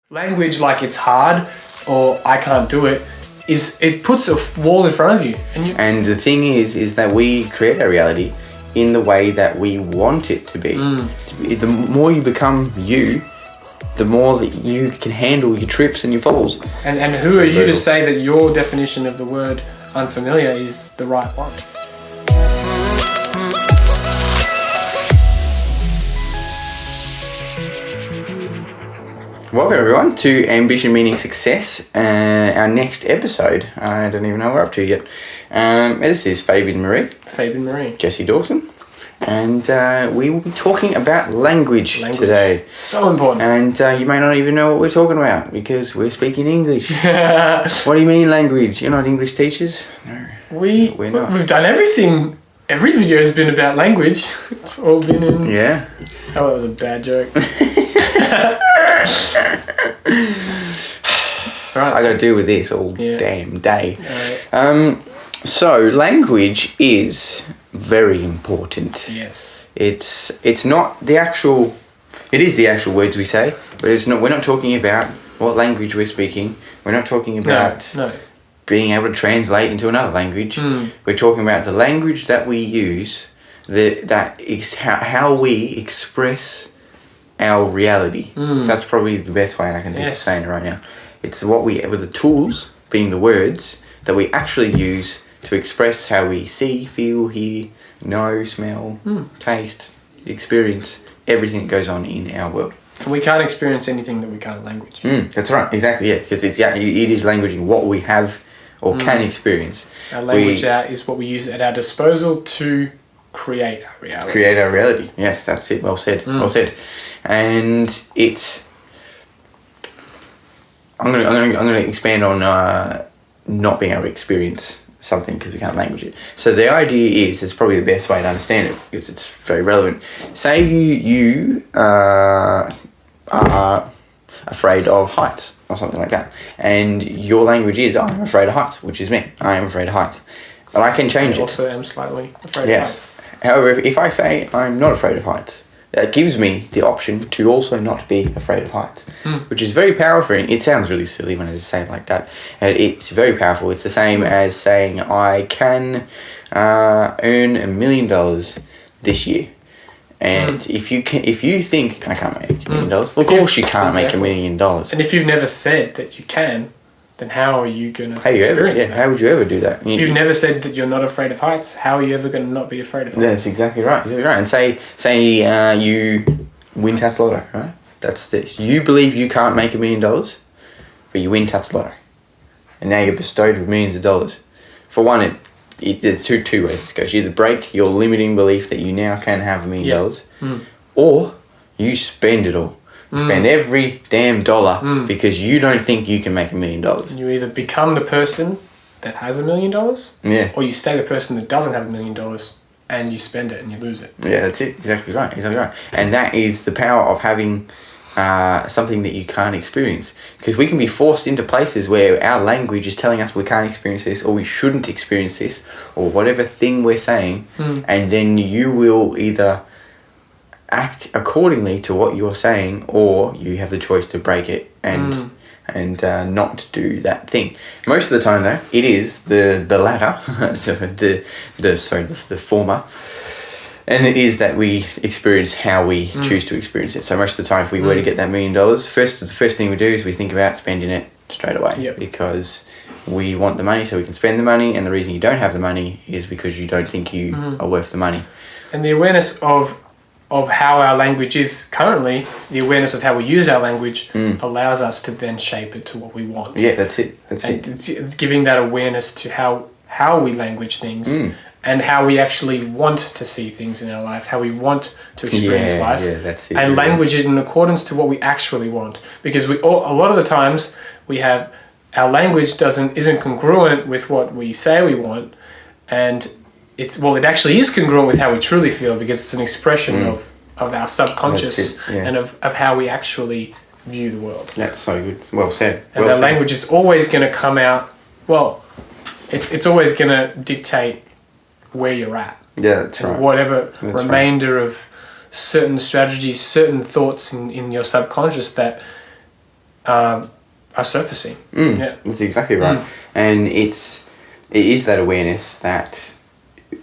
Language, like it's hard or I can't do it, it puts a wall in front of you. And the thing is that we create our reality in the way that we want it to be. The more you become you, the more that you can handle your trips and your falls. And who are you to say that your definition of the word unfamiliar is the right one? Welcome everyone to Ambition Meaning Success, our next episode. I don't even know what we're up to yet. This is Fabien and Marie. Jesse Dawson. And we will be talking about language today. So important. And you may not even know what we're talking about because we're speaking English. What do you mean language? You're not English teachers? No, we're not. We've done everything. Every video has been about language. It's all been in... Yeah. Oh, that was a bad joke. Right, I got to deal with this all damn day. Right. So language is very important. Yes. It's not the actual. It is the actual words we say, but it's not. We're not talking about what language we're speaking. We're not talking about being able to translate into another language. We're talking about the language that we use. That is how we express our reality. That's probably the best way I can think of saying it right now. It's what with the tools, being the words, that we actually use to express how we see, feel, hear, know, smell, taste, experience, everything that goes on in our world. And we can't experience anything that we can't language. That's right, exactly, yeah. Because it is languaging what we have or can experience. Our language is what we use at our disposal to create our reality. Create our reality. Yes, that's it. Well said. Well said. And it's... I'm gonna expand on not being able to experience something because we can't language it. So the idea is, it's probably the best way to understand it because it's very relevant. Say you are afraid of heights or something like that, and your language is I'm afraid of heights, which is me. I am afraid of heights, but I can change it. I also am slightly afraid of heights. However, if I say I'm not afraid of heights, that gives me the option to also not be afraid of heights, which is very powerful. It sounds really silly when I just say it like that. It's very powerful. It's the same as saying I can earn $1 million this year. And if you think I can't make $1 million, of course you can't make $1 million. And if you've never said that you can, then how are you going to experience that? How would you ever do that? If you've never said that you're not afraid of heights, how are you ever going to not be afraid of heights? That's exactly right. And say you win Tats Lotto, right? That's this. You believe you can't make $1 million, but you win Tats Lotto. And now you're bestowed with millions of dollars. For one, there's two ways this goes. You either break your limiting belief that you now can have $1 million, or you spend it all. Spend every damn dollar because you don't think you can make $1 million. You either become the person that has $1 million, or you stay the person that doesn't have $1 million and you spend it and you lose it. Yeah, that's it. Exactly right. And that is the power of having something that you can't experience, because we can be forced into places where our language is telling us we can't experience this, or we shouldn't experience this, or whatever thing we're saying, and then you will either act accordingly to what you're saying, or you have the choice to break it and not do that thing. Most of the time though, it is the latter, so the former, and it is that we experience how we choose to experience it. So most of the time, if we were to get that $1 million, the first thing we do is we think about spending it straight away, because we want the money so we can spend the money, and the reason you don't have the money is because you don't think you are worth the money. And the awareness of how our language is currently, the awareness of how we use our language allows us to then shape it to what we want. Yeah, that's it. It's giving that awareness to how we language things and how we actually want to see things in our life, how we want to experience life. Yeah, that's it. And language it in accordance to what we actually want. Because a lot of the times our language isn't congruent with what we say we want, and it actually is congruent with how we truly feel, because it's an expression of our subconscious and of how we actually view the world. That's so good. Well said. And our language is always going to come out, it's always going to dictate where you're at. Yeah, that's right. Whatever remainder of certain strategies, certain thoughts in your subconscious that are surfacing. Yeah, that's exactly right. And it is that awareness that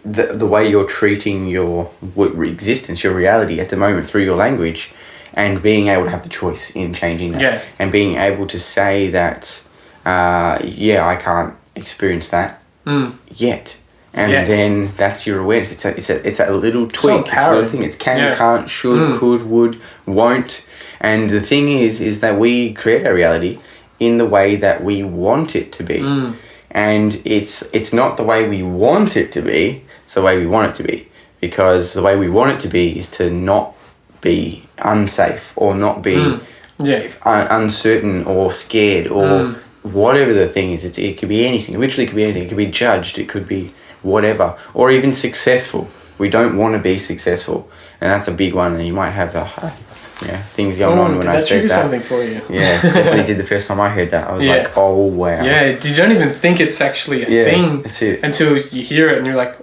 the way you're treating your existence, your reality at the moment through your language, and being able to have the choice in changing that, and being able to say that, I can't experience that yet. And then that's your awareness. It's that little tweak. It's a little thing. It's can, can't, should, could, would, won't. And the thing is that we create our reality in the way that we want it to be. And it's not the way we want it to be, it's the way we want it to be. Because the way we want it to be is to not be unsafe or not be uncertain or scared or whatever the thing is. It could be anything. It literally could be anything. It could be judged. It could be whatever, or even successful. We don't want to be successful, and that's a big one. And you might have things going on when I said that. Did that trigger something for you? Yeah, definitely did the first time I heard that. I was like, oh wow. Yeah, you don't even think it's actually a thing that's it. Until you hear it and you're like,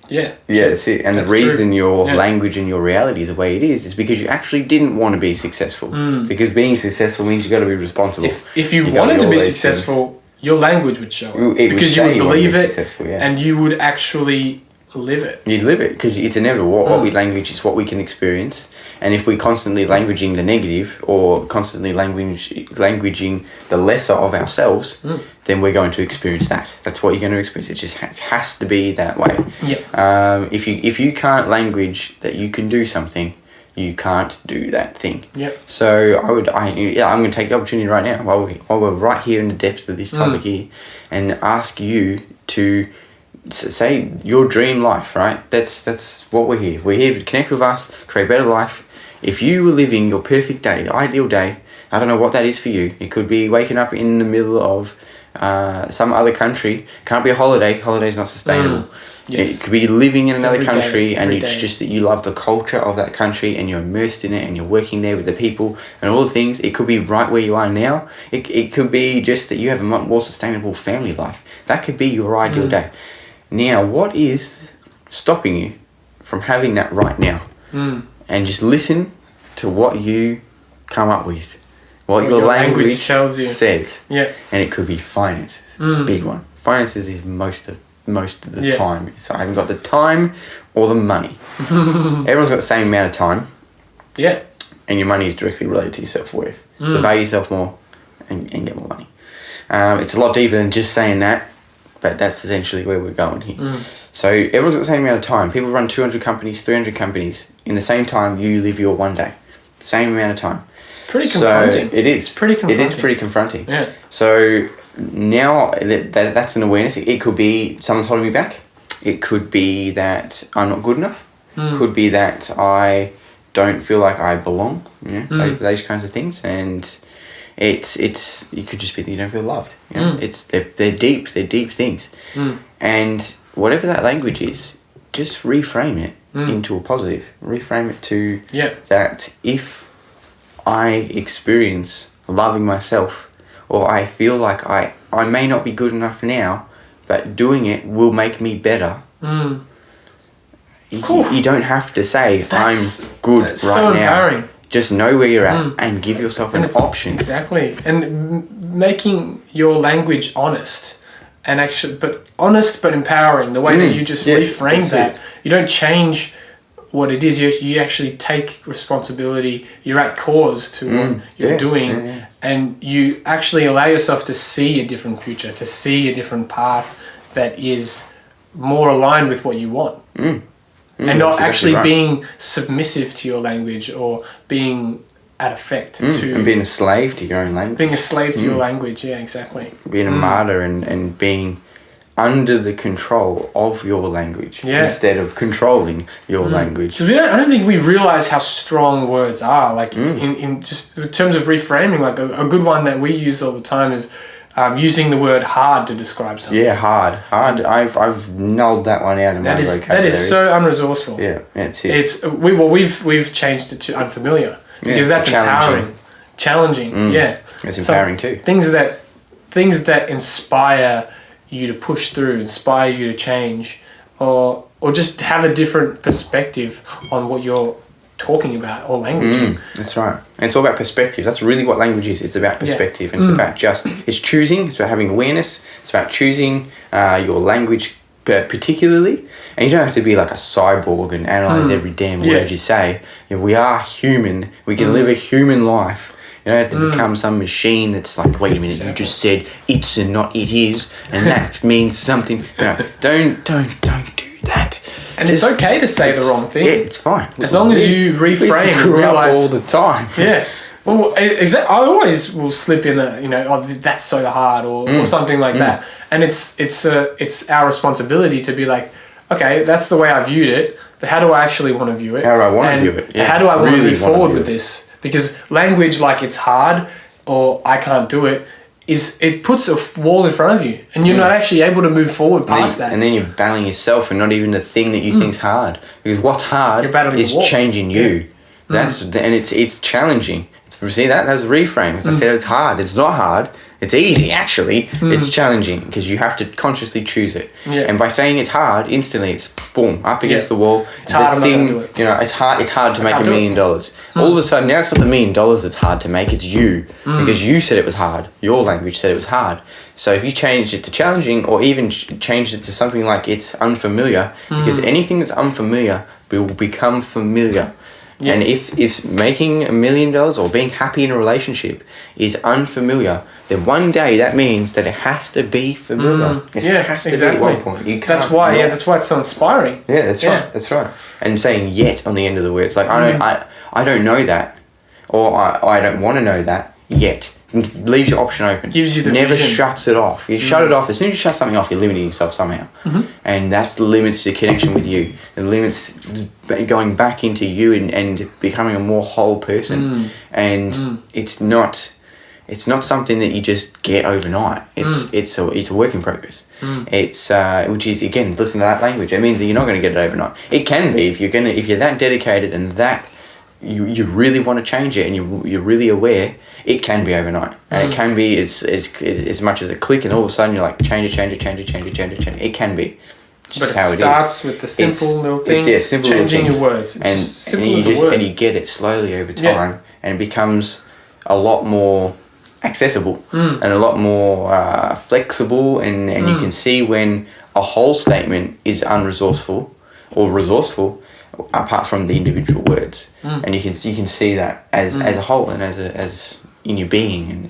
that's it. And the reason your language and your reality is the way it is because you actually didn't want to be successful. Because being successful means you got to be responsible. If you wanted to be successful, your language would show it. Because you would believe it, and you would actually live it. You'd live it, because it's inevitable. What we language is what we can experience. And if we're constantly languaging the negative or constantly languaging the lesser of ourselves, then we're going to experience that. That's what you're going to experience. It just has to be that way. Yeah. If you can't language that you can do something, you can't do that thing. Yep. So I'm going to take the opportunity right now while we're right here in the depths of this topic here, and ask you to say your dream life. Right? That's what we're here. We're here to connect with us, create a better life. If you were living your perfect day, the ideal day, I don't know what that is for you. It could be waking up in the middle of some other country. Can't be a holiday. Holiday's not sustainable. Yes. It could be living in another country and it's just that you love the culture of that country and you're immersed in it and you're working there with the people and all the things. It could be right where you are now. It could be just that you have a more sustainable family life. That could be your ideal day. Now, what is stopping you from having that right now? And just listen to what you come up with. What your language tells you. Says. Yeah. And it could be finances. It's a big one. Finances is most of the time. So I haven't got the time or the money. Everyone's got the same amount of time. Yeah. And your money is directly related to your self-worth. So value yourself more and get more money. It's a lot deeper than just saying that, but that's essentially where we're going here. So everyone's got the same amount of time. People run 200 companies, 300 companies. In the same time, you live your one day. Same amount of time. Pretty confronting. So it is. Pretty confronting. It is pretty confronting. Yeah. So now that's an awareness. It could be someone's holding me back. It could be that I'm not good enough. Could be that I don't feel like I belong. Those kinds of things. And it could just be that you don't feel loved. They're deep things. And whatever that language is, just reframe it into a positive. Reframe it to that if I experience loving myself, or I feel like I may not be good enough now, but doing it will make me better. You don't have to say, I'm good right so now. Empowering. Just know where you're at and give yourself an option. Exactly. And making your language honest. And actually, but honest but empowering. The way that you just reframe that. You don't change what it is. You actually take responsibility. You're at cause to what you're doing. And you actually allow yourself to see a different future, to see a different path that is more aligned with what you want. And not actually being submissive to your language or being at effect to... And being a slave to your own language. Being a slave to your language, yeah, exactly. Being a martyr and being under the control of your language instead of controlling your language. Because I don't think we realise how strong words are. Like in just in terms of reframing, like a good one that we use all the time is using the word hard to describe something. Yeah, hard. I've nulled that one out of my vocabulary. That is so unresourceful. Yeah, that's it. We've changed it to unfamiliar because that's empowering, challenging. Yeah, it's empowering too. Things that inspire you to push through, inspire you to change, or just have a different perspective on what you're talking about or language. That's right. And it's all about perspective. That's really what language is. It's about perspective. And it's about it's choosing. It's about having awareness. It's about choosing your language particularly. And you don't have to be like a cyborg and analyze every damn word you say. You know, we are human. We can live a human life. You don't have to become some machine that's like, wait a minute, you just said it's and not it is, and that means something. No, don't do that. And it's okay to say the wrong thing. Yeah, it's fine. As long as you reframe and realize all the time. Yeah. Well, I always will slip in that's so hard or something like that. And it's our responsibility to be like, okay, that's the way I viewed it, but how do I actually want to view it? How do I want to view it? Yeah. How do I want to move forward with this? Because language, like it's hard or I can't do it, it puts a wall in front of you and you're not actually able to move forward past that. And then you're battling yourself and not even the thing that you think's hard. Because what's hard is changing you. And it's challenging. See that? That's reframe. As I said, it's hard. It's not hard. It's easy, actually. It's challenging because you have to consciously choose it. Yeah. And by saying it's hard, instantly it's boom, up against the wall. It's hard, I'm not gonna do it. You know, it's hard to make $1 million. All of a sudden, now it's not the $1 million that's hard to make, it's you. Because you said it was hard. Your language said it was hard. So if you changed it to challenging or even changed it to something like it's unfamiliar, because anything that's unfamiliar will become familiar. Yeah. And if making $1 million or being happy in a relationship is unfamiliar, then one day that means that it has to be familiar. It has to be at one point. That's why it's so inspiring. Yeah, that's right. That's right. And saying "yet" on the end of the word, it's like I don't know that, or I don't want to know that yet. It leaves your option open. Gives you the never vision. Shuts it off. You shut it off. As soon as you shut something off, you're limiting yourself somehow. And that's the limits to connection with you. The limits going back into you and becoming a more whole person. And it's not something that you just get overnight. It's a work in progress. It's which is, again, listen to that language. It means that you're not going to get it overnight. It can be if you're that dedicated and that you really want to change it and you're really aware. It can be overnight, and it can be as much as a click, and all of a sudden you're like change it. It can be. But it starts with the simple little things. Changing your words. And you get it slowly over time, and it becomes a lot more accessible and a lot more flexible, and you can see when a whole statement is unresourceful or resourceful, apart from the individual words, and you can see that as a whole and as in your being, and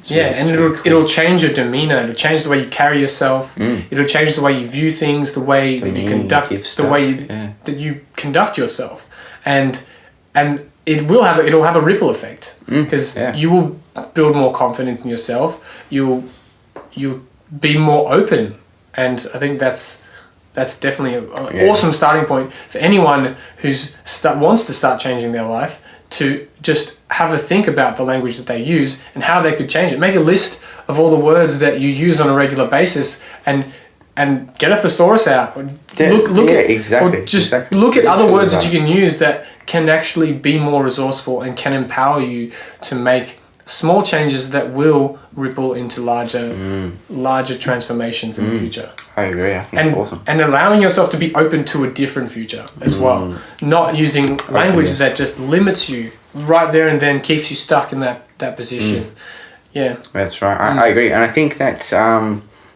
it'll change your demeanor. It'll change the way you carry yourself. It'll change the way you view things, the way that you conduct, the way that you conduct yourself, and it'll have a ripple effect because you will build more confidence in yourself. You'll be more open, and I think that's definitely an awesome starting point for anyone who's wants to start changing their life, to just have a think about the language that they use and how they could change it. Make a list of all the words that you use on a regular basis and get a thesaurus out. Look at other words that you can use that can actually be more resourceful and can empower you to make small changes that will ripple into larger transformations in the future. I agree. I think it's awesome. And allowing yourself to be open to a different future as well. Not using language that just limits you right there and then, keeps you stuck in that position. Yeah. That's right. I agree. And I think that,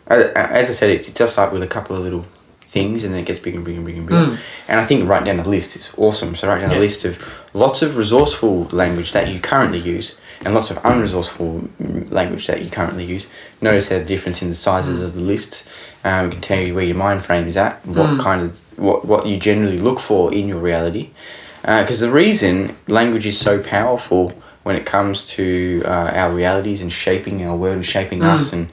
as I said, it does start with a couple of little things and then it gets bigger and bigger and bigger and bigger. And I think write down the list is awesome. So write down a list of lots of resourceful language that you currently use and lots of unresourceful language that you currently use. Notice the difference in the sizes of the lists. We can tell you where your mind frame is at, what you generally look for in your reality. Because the reason language is so powerful when it comes to our realities and shaping our world and shaping us and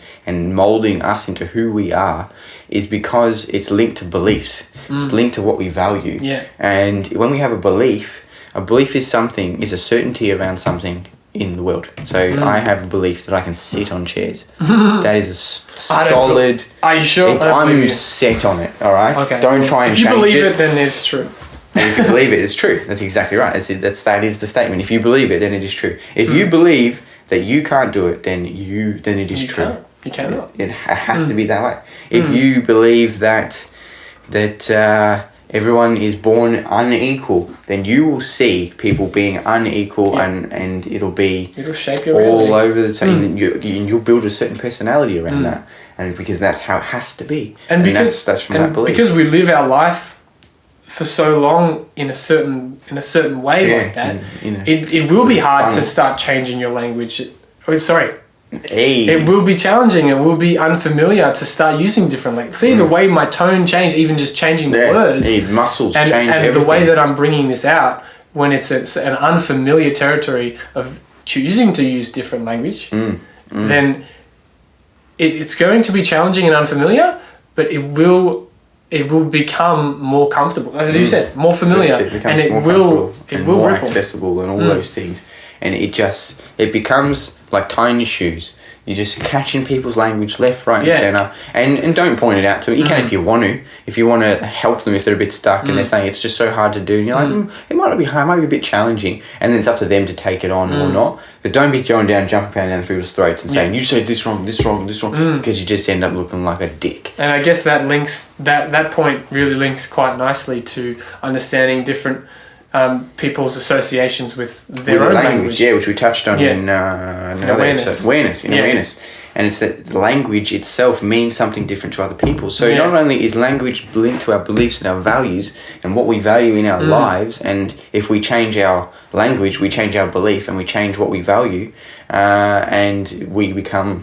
molding us into who we are is because it's linked to beliefs. It's linked to what we value. Yeah. And when we have a belief is a certainty around something in the world. So I have a belief that I can sit on chairs. That is a solid... Are you sure? I'm set on it, all right? Okay. Don't try and change it. If you believe it, then it's true. And if you believe it, it's true. That's exactly right. That is the statement. If you believe it, then it is true. If you believe that you can't do it, then it is true. You cannot. It has to be that way. If you believe that everyone is born unequal, then you will see people being unequal, and it'll shape your all reality. over the time. You'll build a certain personality around that, and because that's how it has to be, and because that's from that belief. Because we live our life for so long in a certain way like that, it will be hard to start changing your language. It will be challenging. It will be unfamiliar to start using different language. See the way my tone changed, even just changing the words. Muscles and, change and everything. the way that I'm bringing this out when it's an unfamiliar territory of choosing to use different language, then it's going to be challenging and unfamiliar, but it will become more comfortable, as you said, more familiar, and it will more ripple. accessible and all those things. And it becomes like tying your shoes. You're just catching people's language left, right, and centre, and don't point it out to them. You can if you want to. If you want to help them if they're a bit stuck and they're saying it's just so hard to do, and you're like, it might not be hard, it might be a bit challenging, and then it's up to them to take it on or not. But don't be jumping down people's throats and saying, you said this wrong, because you just end up looking like a dick. And I guess that point really links quite nicely to understanding different people's associations with their own language. Yeah, which we touched on in another episode. Awareness. And it's that language itself means something different to other people. So not only is language linked to our beliefs and our values and what we value in our lives, and if we change our language, we change our belief and we change what we value, and we can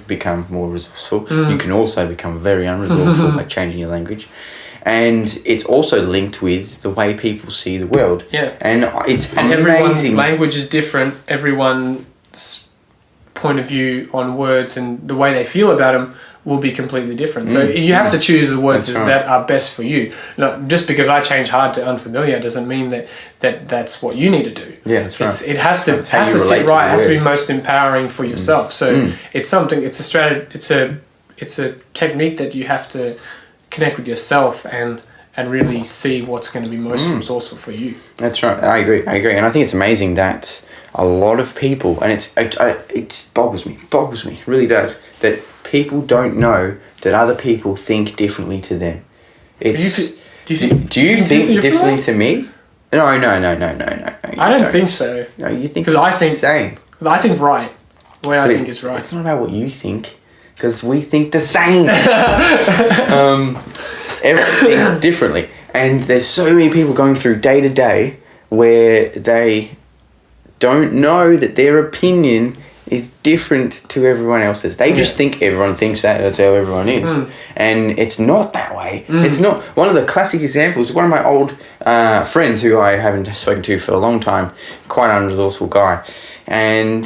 become more resourceful. You can also become very unresourceful by changing your language. And it's also linked with the way people see the world. Yeah. And it's amazing. Everyone's language is different. Everyone's point of view on words and the way they feel about them will be completely different. So you have to choose the words that are best for you. Just because I change hard to unfamiliar doesn't mean that's what you need to do. Yeah, that's right. It has to sit right. It has to be most empowering for yourself. So it's something. It's a strategy. It's a technique that you have to connect with yourself and really see what's going to be most resourceful for you. That's right. I agree. And I think it's amazing that a lot of people, and it boggles me, it really does, that people don't know that other people think differently to them. Do you think differently to me? No. I don't think so. No, you think because I think same. Because I think right. The way I think is right. It's not about what you think. Because we think the same. Everything's differently. And there's so many people going through day to day where they don't know that their opinion is different to everyone else's. They just think everyone thinks that's how everyone is. And it's not that way. It's not. One of the classic examples, one of my old friends who I haven't spoken to for a long time, quite an unresourceful guy, and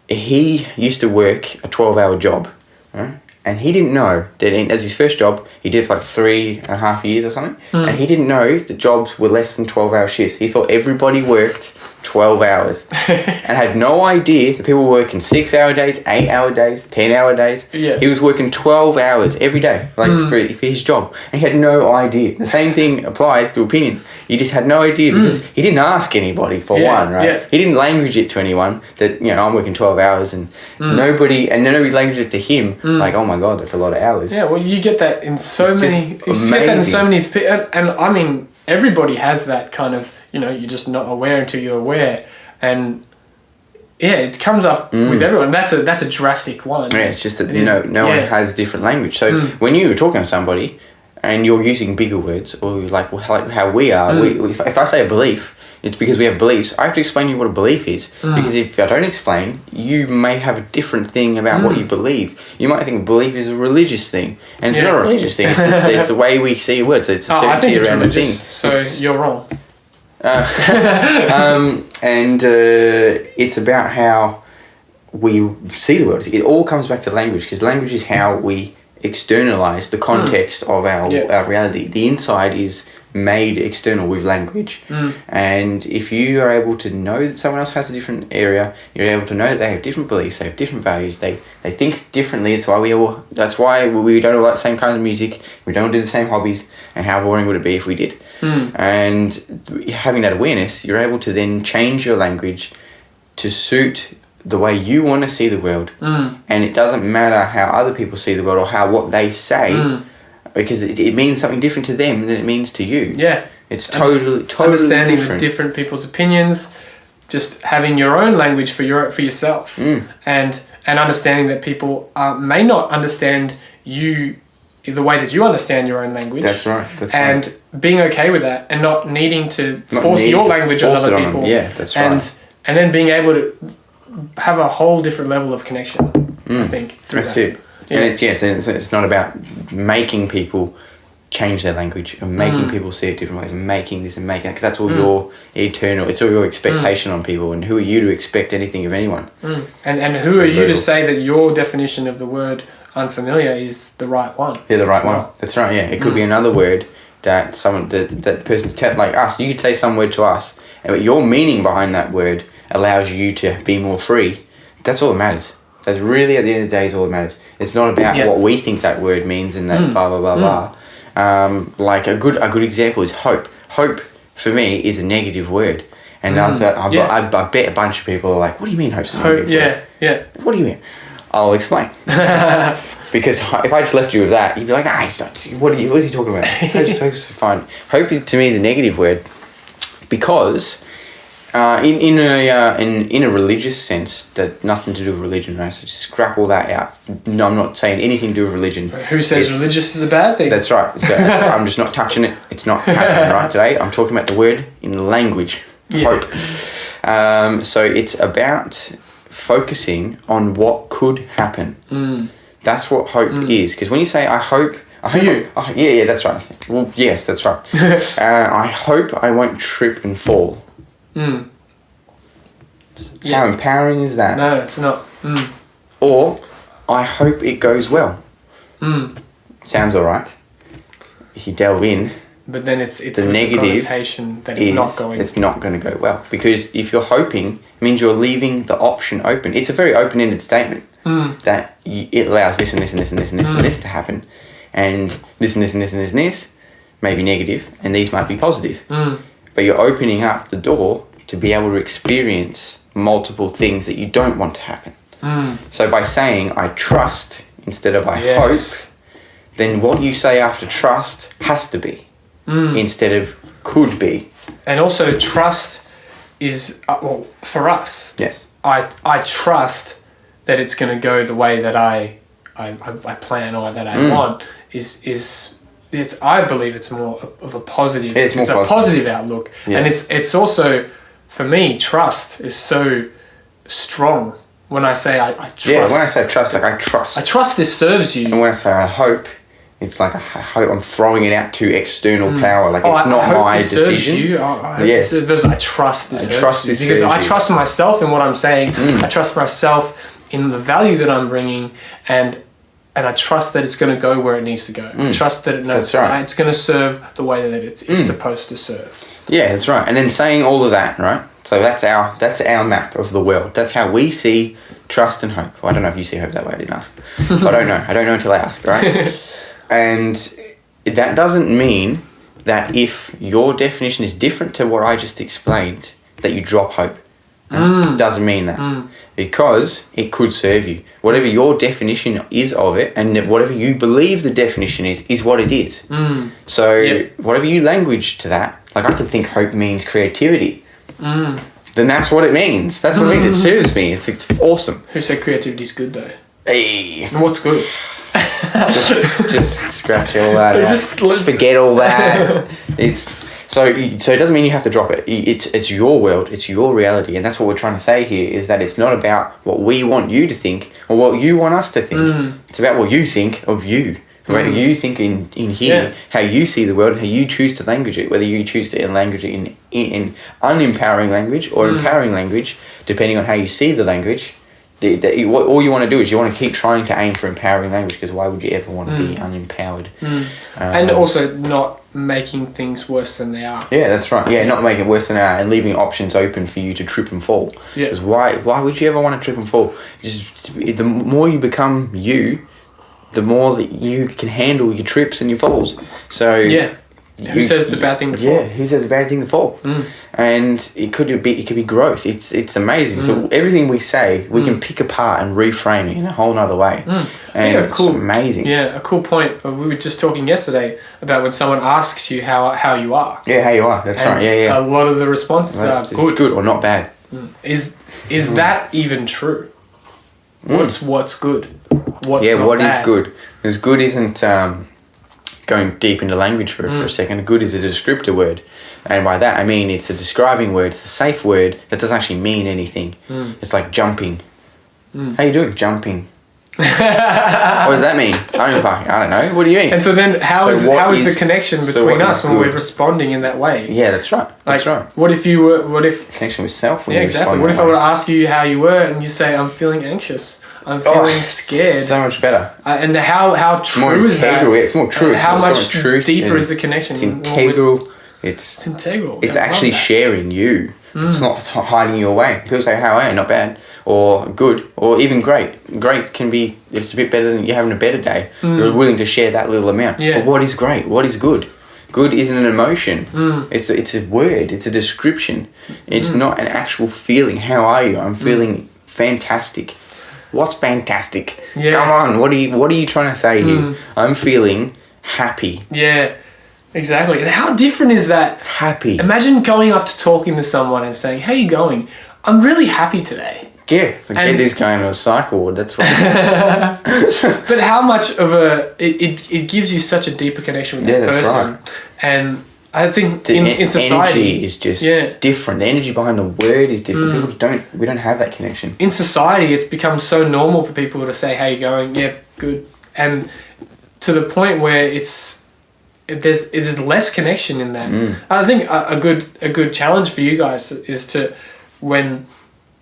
he used to work a 12-hour job. Right? And he didn't know that as his first job, he did for like 3.5 years or something. And he didn't know that jobs were less than 12-hour shifts. He thought everybody worked 12 hours and had no idea that people were working 6-hour days, 8-hour days, 10-hour days. Yeah. He was working 12 hours every day, like for his job. And he had no idea. The same thing applies to opinions. He just had no idea because he didn't ask anybody for one, right? Yeah. He didn't language it to anyone that, I'm working 12 hours and nobody languaged it to him like, oh my God, that's a lot of hours. Yeah, well, you get that in so many, and I mean, everybody has that kind of, you're just not aware until you're aware, and it comes up with everyone. That's a drastic one. Yeah, it's just that no one has different language. So when you're talking to somebody and you're using bigger words, or like how we are, if I say a belief, it's because we have beliefs. I have to explain to you what a belief is, because if I don't explain, you may have a different thing about what you believe. You might think belief is a religious thing, and it's not a religious thing. It's the way we see words. So it's a certainty around the thing. So you're wrong. It's about how we see the world. It all comes back to language, because language is how we externalize the context of our reality. The inside is made external with language, and if you are able to know that someone else has a different area, you're able to know that they have different beliefs, they have different values, they think differently. That's why we don't like the same kinds of music, we don't do the same hobbies, and how boring would it be if we did? And having that awareness, you're able to then change your language to suit the way you want to see the world, and it doesn't matter how other people see the world or what they say. because it means something different to them than it means to you. Yeah. It's totally understanding different. the different people's opinions, just having your own language for yourself, and understanding that people may not understand you the way that you understand your own language. That's right. And being okay with that, and not needing to force your language on other people. Yeah, that's right. And then being able to have a whole different level of connection. I think. That's it. Yeah. And it's not about making people change their language and making people see it different ways and making this and making that, because that's all your eternal, it's all your expectation on people, and who are you to expect anything of anyone? And who are you to say that your definition of the word unfamiliar is the right one? Yeah, the right one. That's right, yeah. It could be another word that someone, that the person's like us, you could say some word to us, but your meaning behind that word allows you to be more free. That's all that matters. That's really, at the end of the day, is all that matters. It's not about what we think that word means and that blah, blah, blah, blah. Like a good example is hope. Hope for me is a negative word, and I bet a bunch of people are like, "What do you mean hope's a negative word?" Yeah. What do you mean? I'll explain. Because if I just left you with that, you'd be like, "Ah, what is he talking about?" Hope's fine. Hope to me is a negative word because in a religious sense, that nothing to do with religion, right? So just scrap all that out. No, I'm not saying anything to do with religion. Who says religious is a bad thing? That's right. So I'm just not touching it. It's not happening right today. I'm talking about the word in language. Hope. So it's about focusing on what could happen. That's what hope is. Because when you say, I hope... Yeah, that's right. Well, yes, that's right. I hope I won't trip and fall. How empowering is that? No, it's not. Or, I hope it goes well. Sounds alright. If you delve in, but then it's the negative connotation that it's not going. It's not going to go well, because if you're hoping, it means you're leaving the option open. It's a very open-ended statement that it allows this and this and this and this and this and this to happen, and this and this and this and this and this may be negative, and these might be positive. But you're opening up the door to be able to experience multiple things that you don't want to happen. So by saying I trust instead of I hope, then what you say after trust has to be instead of could be. And also trust is, well, for us, I trust that it's going to go the way that I plan or that I want I believe it's more of a positive. It's a positive outlook, and it's also, for me, trust is so strong. When I say I trust, when I say trust, like I trust. I trust this serves you. And when I say I hope, it's like I hope I'm throwing it out to external power. Like it's not my decision. I trust this. Because I trust myself in what I'm saying. I trust myself in the value that I'm bringing, and I trust that it's going to go where it needs to go. I trust that it's going to serve the way that it's supposed to serve. Yeah, that's right. And then saying all of that, right? So that's our map of the world. That's how we see trust and hope. Well, I don't know if you see hope that way. I didn't ask. So I don't know. I don't know until I ask, right? And that doesn't mean that if your definition is different to what I just explained, that you drop hope. Doesn't mean that. Because it could serve you. Whatever your definition is of it, and whatever you believe the definition is what it is. So whatever you language to that, like I can think hope means creativity. Then that's what it means. That's what it means. It serves me. It's awesome. Who said creativity is good though? Hey. What's good? just scratch all that out. Just forget all that. So it doesn't mean you have to drop it. It's your world, it's your reality, and that's what we're trying to say here, is that it's not about what we want you to think or what you want us to think. It's about what you think of you. What you think in here, how you see the world, how you choose to language it, whether you choose to language it in unempowering language or empowering language, depending on how you see the language. All you want to do is you want to keep trying to aim for empowering language, because why would you ever want to be unempowered? And also not making things worse than they are. Yeah, that's right. Yeah, not making it worse than they are, and leaving options open for you to trip and fall. Because why would you ever want to trip and fall? Just the more you become you, the more that you can handle your trips and your falls. So Who says it's a bad thing to fall? Yeah, who says it's a bad thing to fall? And it could be growth. It's amazing. So everything we say, we can pick apart and reframe it in a whole nother way. And it's amazing. Yeah, a cool point. We were just talking yesterday about when someone asks you how you are. Yeah, how you are. That's right. Yeah. A lot of the responses are good. It's good or not bad. Is that even true? What's good? What's not what bad? is good? Because good isn't going deep into language for a second. Good is a descriptor word, and by that I mean it's a describing word. It's a safe word that doesn't actually mean anything. It's like jumping. How you doing? Jumping. What does that mean? I don't know. What do you mean? And so then how is the connection between us when we're responding in that way? Yeah, that's right. That's right. What if connection with self? Yeah, exactly. What if I were to ask you how you were and you say I'm feeling anxious? I'm feeling scared. So much better. And how true is that? It's more true. How much deeper is the connection? It's integral. It's integral. It's actually sharing you. It's not hiding you away. People say, how are you? Not bad. Or good. Or even great. Great can be, it's a bit better than you're having a better day. You're willing to share that little amount. Yeah. But what is great? What is good? Good isn't an emotion. It's a word. It's a description. It's not an actual feeling. How are you? I'm feeling fantastic. What's fantastic? Yeah. Come on. What are you trying to say here? I'm feeling happy. Yeah. Exactly. And how different is that? Happy. Imagine going up to talking to someone and saying, "How you going? I'm really happy today." Yeah, get this guy into a cycle. That's what. But how much of it gives you such a deeper connection with that person. Right. And I think in society energy is just different. The energy behind the word is different. We don't have that connection. In society, it's become so normal for people to say, "How you going? Yeah, good." And to the point where there's less connection in that. I think a good challenge for you guys is to, when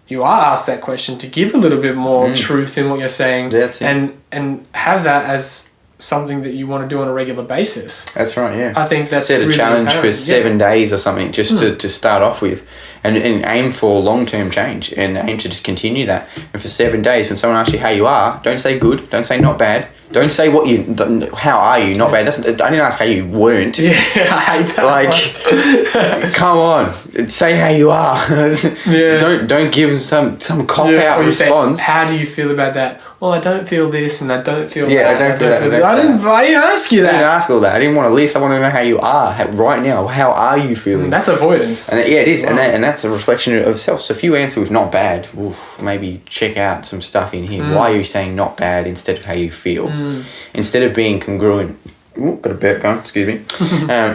you are asked that question, to give a little bit more truth in what you're saying, and have that as something that you want to do on a regular basis. That's right. Yeah, I think that's set really a challenge apparent. for 7 days or something, just to start off with, and aim for long-term change, and aim to just continue that. And for 7 days, when someone asks you how you are, don't say good, don't say not bad, don't say how are you, not bad. I didn't ask how you weren't. Yeah, I hate that. Come on, say how you are. Don't give them some cop-out response. Say, how do you feel about that? Well, I don't feel this, and I don't feel that. I don't feel that. I didn't ask you that. I didn't ask all that. I didn't want a list. I want to know how you are right now. How are you feeling? That's avoidance. And it is, and that's a reflection of self. So if you answer with not bad, maybe check out some stuff in here. Why are you saying not bad instead of how you feel? Instead of being congruent. Got a burp going. Excuse me.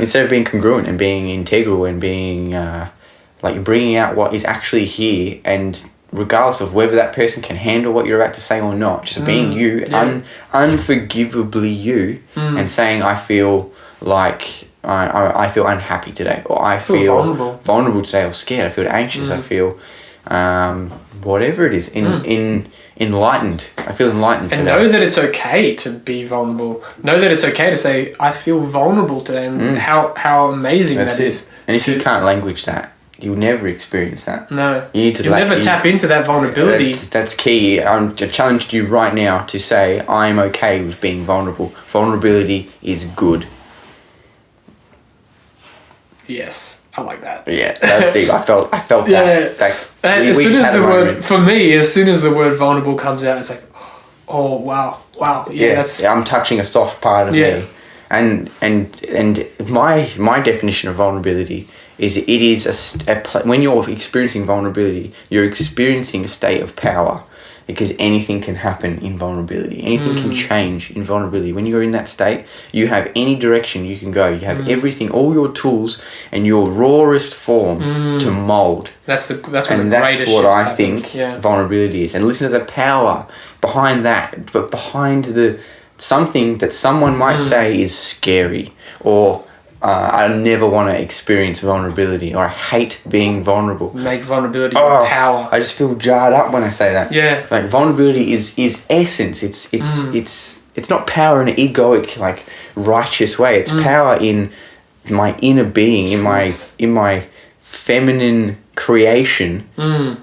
Instead of being congruent and being integral and being like bringing out what is actually here, and regardless of whether that person can handle what you're about to say or not, just being you, unforgivably you, and saying, I feel like I feel unhappy today, or I feel vulnerable today, or scared, I feel anxious, I feel whatever it is, enlightened. I feel enlightened today. And know that it's okay to be vulnerable. Know that it's okay to say, I feel vulnerable today, and how amazing that is. And if you can't language that, you'll never experience that. No. You need to never tap into that vulnerability. That's key. I challenge you right now to say, I'm okay with being vulnerable. Vulnerability is good. Yes, I like that. Yeah, that's deep. I felt that. As soon as the word vulnerable comes out, it's like, oh wow. Yeah, I'm touching a soft part of me. And my definition of vulnerability is it is when you're experiencing vulnerability, you're experiencing a state of power, because anything can happen in vulnerability. Anything can change in vulnerability. When you're in that state, you have any direction you can go. You have everything, all your tools, and your rawest form to mold. That's what I think vulnerability is. And listen to the power behind that, but behind something that someone might say is scary, or I never want to experience vulnerability, or I hate being vulnerable. Make vulnerability power. I just feel jarred up when I say that. Yeah. Like vulnerability is essence. It's not power in an egoic, like righteous way. It's power in my inner being, in my feminine creation.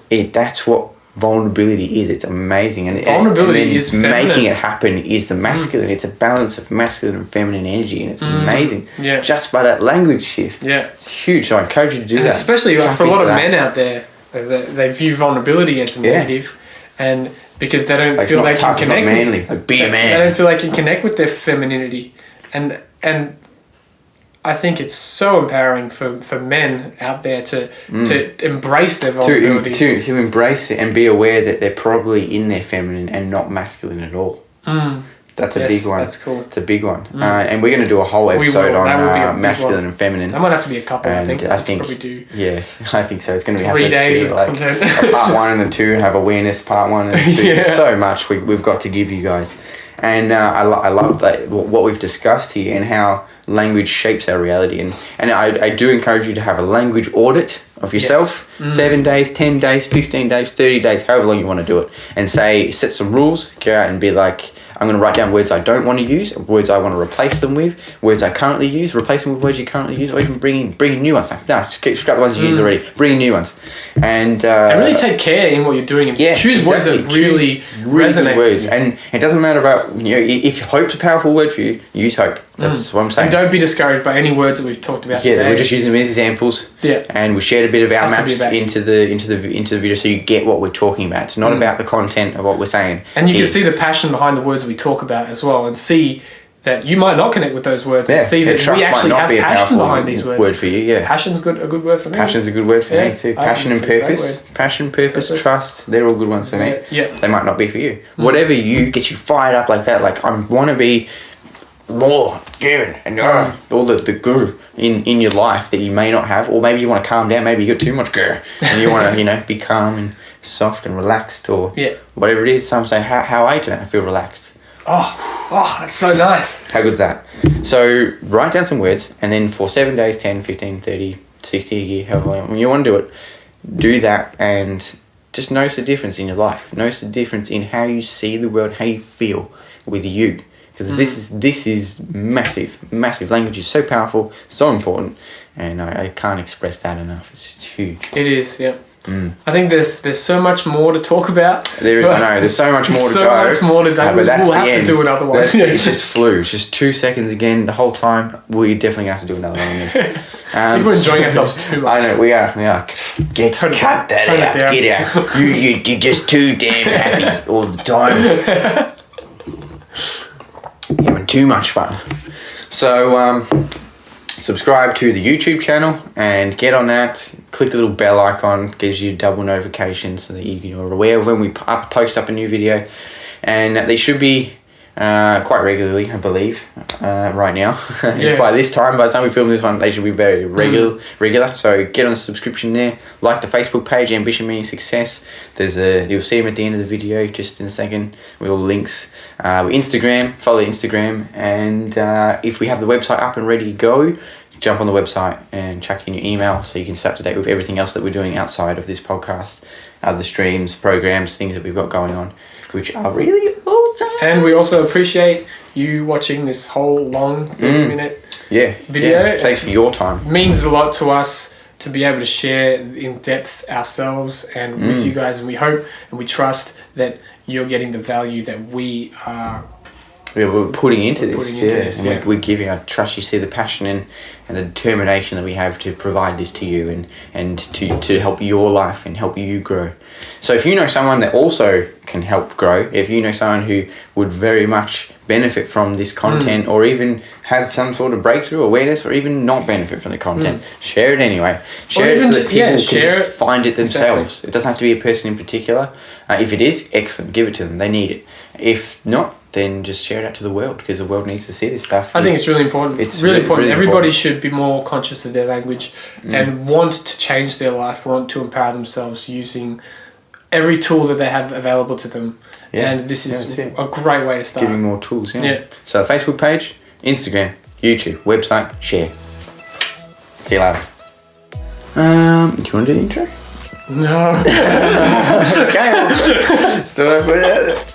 That's what vulnerability is. It's amazing. And Vulnerability is feminine. Making it happen is the masculine. It's a balance of masculine and feminine energy, and it's amazing. Yeah. Just by that language shift. Yeah. It's huge. So I encourage you to do And that. especially Tap for a lot of into that. men out there, they view vulnerability as a negative, and because they don't feel they can connect. It's not manly. Like, be a man. They don't feel they can connect with their femininity, and I think it's so empowering for men out there to embrace their vulnerability. To embrace it and be aware that they're probably in their feminine and not masculine at all. That's a big one. That's cool. It's a big one. And we're going to do a whole episode on masculine and feminine. That might have to be a couple, and I think. Probably do. Yeah, I think so. It's going to be 3 days of like content. a part 1 and a 2, have awareness part 1 and 2. Yeah. So much we've got to give you guys. And I love that what we've discussed here and how language shapes our reality. And I do encourage you to have a language audit of yourself. 7 days, 10 days, 15 days, 30 days, however long you want to do it. And set some rules, go out and be like, I'm going to write down words I don't want to use, words I want to replace them with, words I currently use, replace them with words you currently use, or even bring in new ones. Like, no, scrap the ones you use already, bring in new ones. And really take care in what you're doing and choose words that really resonate words. And it doesn't matter about, if hope's a powerful word for you, use hope. That's what I'm saying. And don't be discouraged by any words that we've talked about today. We're just using them as examples. Yeah. And we shared a bit of our maps into the video so you get what we're talking about. It's not about the content of what we're saying. And you can see the passion behind the words we talk about as well, and see that you might not connect with those words, and see that we actually have passion behind these words. Word for you, yeah. Passion's a good word for me. Passion's a good word for me too. Passion and purpose. Passion, purpose, trust, they're all good ones for me. Yeah. They might not be for you. Whatever gets you fired up like that, like I want to be more giving and all the goo in your life that you may not have, or maybe you want to calm down, maybe you got too much goo and you want to be calm and soft and relaxed, or whatever it is. Some say, how are you today? I feel relaxed. Oh, that's so nice. How good is that? So write down some words, and then for 7 days, 10, 15, 30, 60, a year, however long you want to do it, do that, and just notice the difference in your life. Notice the difference in how you see the world, how you feel with you. Because this is massive. Language is so powerful, so important, and I can't express that enough. It's huge. It is, yeah. I think there's so much more to talk about. There is, I know. There's so much more to go. So much more to do. But that's we'll have to do another one. It's just flew. It's just 2 seconds again the whole time. We're definitely going to have to do another one on this. We're enjoying ourselves too much. I know, we are. Cut that out. Get out. You're just too damn happy all the time. You're having too much fun. So, subscribe to the YouTube channel and get on that. Click the little bell icon, gives you double notifications so that you're aware of when we post up a new video. And they should be quite regularly, I believe, right now. By the time we film this one, they should be very regular. So get on the subscription there. Like the Facebook page, Ambition Meaning Success. You'll see them at the end of the video, just in a second, with all the links. Instagram, follow Instagram, and if we have the website up and ready to go, jump on the website and chuck in your email so you can stay up to date with everything else that we're doing outside of this podcast, other streams, programs, things that we've got going on, which are really awesome. And we also appreciate you watching this whole long 30-minute video. Yeah. Thanks for your time. It means a lot to us to be able to share in depth ourselves and with you guys, and we hope and we trust that you're getting the value that we are we're putting into this. We're giving, I trust you see the passion and the determination that we have to provide this to you and to help your life and help you grow. So if you know someone that also can help grow, if you know someone who would very much benefit from this content or even have some sort of breakthrough awareness or even not benefit from the content, share it anyway. Share it so that people can just find it themselves. Exactly. It doesn't have to be a person in particular. If it is, excellent, give it to them. They need it. If not, then just share it out to the world, because the world needs to see this stuff. I think it's really important. It's really important. Everybody should be more conscious of their language and want to change their life, want to empower themselves using every tool that they have available to them. And this is a great way to start. Giving more tools, So Facebook page, Instagram, YouTube, website, share. See you later. Do you want to do the intro? No. Okay. Still don't put it out there.